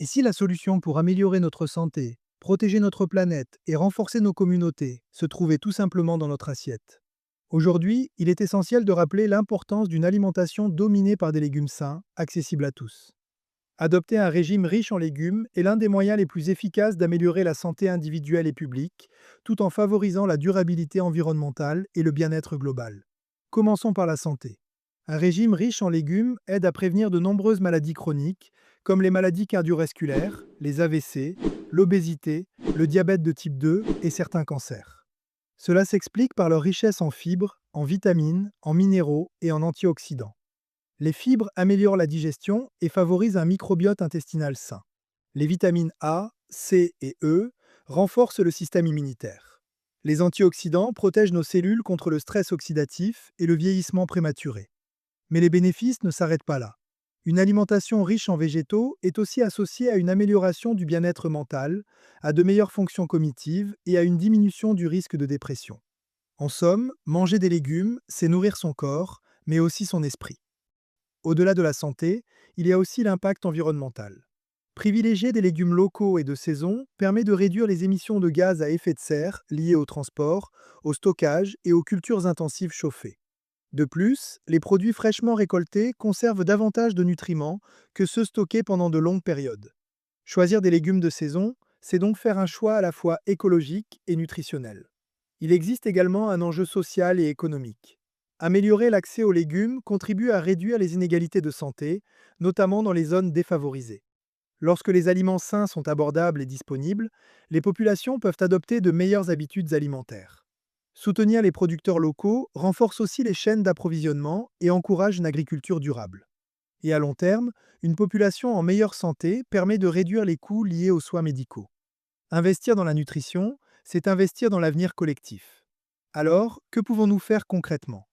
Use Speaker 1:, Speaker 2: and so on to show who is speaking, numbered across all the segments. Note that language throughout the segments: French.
Speaker 1: Et si la solution pour améliorer notre santé, protéger notre planète et renforcer nos communautés se trouvait tout simplement dans notre assiette? Aujourd'hui, il est essentiel de rappeler l'importance d'une alimentation dominée par des légumes sains, accessibles à tous. Adopter un régime riche en légumes est l'un des moyens les plus efficaces d'améliorer la santé individuelle et publique, tout en favorisant la durabilité environnementale et le bien-être global. Commençons par la santé. Un régime riche en légumes aide à prévenir de nombreuses maladies chroniques, comme les maladies cardiovasculaires, les AVC, l'obésité, le diabète de type 2 et certains cancers. Cela s'explique par leur richesse en fibres, en vitamines, en minéraux et en antioxydants. Les fibres améliorent la digestion et favorisent un microbiote intestinal sain. Les vitamines A, C et E renforcent le système immunitaire. Les antioxydants protègent nos cellules contre le stress oxydatif et le vieillissement prématuré. Mais les bénéfices ne s'arrêtent pas là. Une alimentation riche en végétaux est aussi associée à une amélioration du bien-être mental, à de meilleures fonctions cognitives et à une diminution du risque de dépression. En somme, manger des légumes, c'est nourrir son corps, mais aussi son esprit. Au-delà de la santé, il y a aussi l'impact environnemental. Privilégier des légumes locaux et de saison permet de réduire les émissions de gaz à effet de serre liées au transport, au stockage et aux cultures intensives chauffées. De plus, les produits fraîchement récoltés conservent davantage de nutriments que ceux stockés pendant de longues périodes. Choisir des légumes de saison, c'est donc faire un choix à la fois écologique et nutritionnel. Il existe également un enjeu social et économique. Améliorer l'accès aux légumes contribue à réduire les inégalités de santé, notamment dans les zones défavorisées. Lorsque les aliments sains sont abordables et disponibles, les populations peuvent adopter de meilleures habitudes alimentaires. Soutenir les producteurs locaux renforce aussi les chaînes d'approvisionnement et encourage une agriculture durable. Et à long terme, une population en meilleure santé permet de réduire les coûts liés aux soins médicaux. Investir dans la nutrition, c'est investir dans l'avenir collectif. Alors, que pouvons-nous faire concrètement?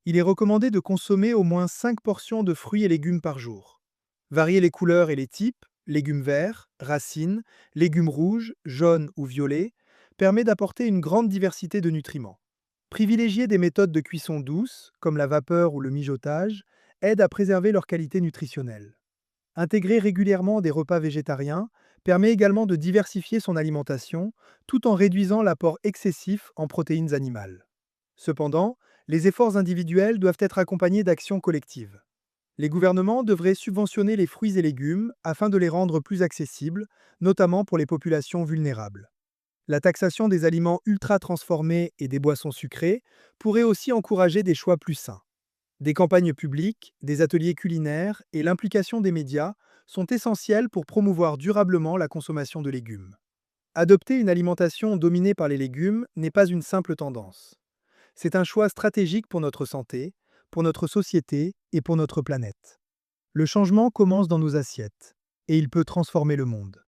Speaker 1: Il est recommandé de consommer au moins 5 portions de fruits et légumes par jour. Varier les couleurs et les types, légumes verts, racines, légumes rouges, jaunes ou violets, permet d'apporter une grande diversité de nutriments. Privilégier des méthodes de cuisson douces, comme la vapeur ou le mijotage, aide à préserver leur qualité nutritionnelle. Intégrer régulièrement des repas végétariens permet également de diversifier son alimentation tout en réduisant l'apport excessif en protéines animales. Cependant, les efforts individuels doivent être accompagnés d'actions collectives. Les gouvernements devraient subventionner les fruits et légumes afin de les rendre plus accessibles, notamment pour les populations vulnérables. La taxation des aliments ultra transformés et des boissons sucrées pourrait aussi encourager des choix plus sains. Des campagnes publiques, des ateliers culinaires et l'implication des médias sont essentiels pour promouvoir durablement la consommation de légumes. Adopter une alimentation dominée par les légumes n'est pas une simple tendance. C'est un choix stratégique pour notre santé, pour notre société et pour notre planète. Le changement commence dans nos assiettes, et il peut transformer le monde.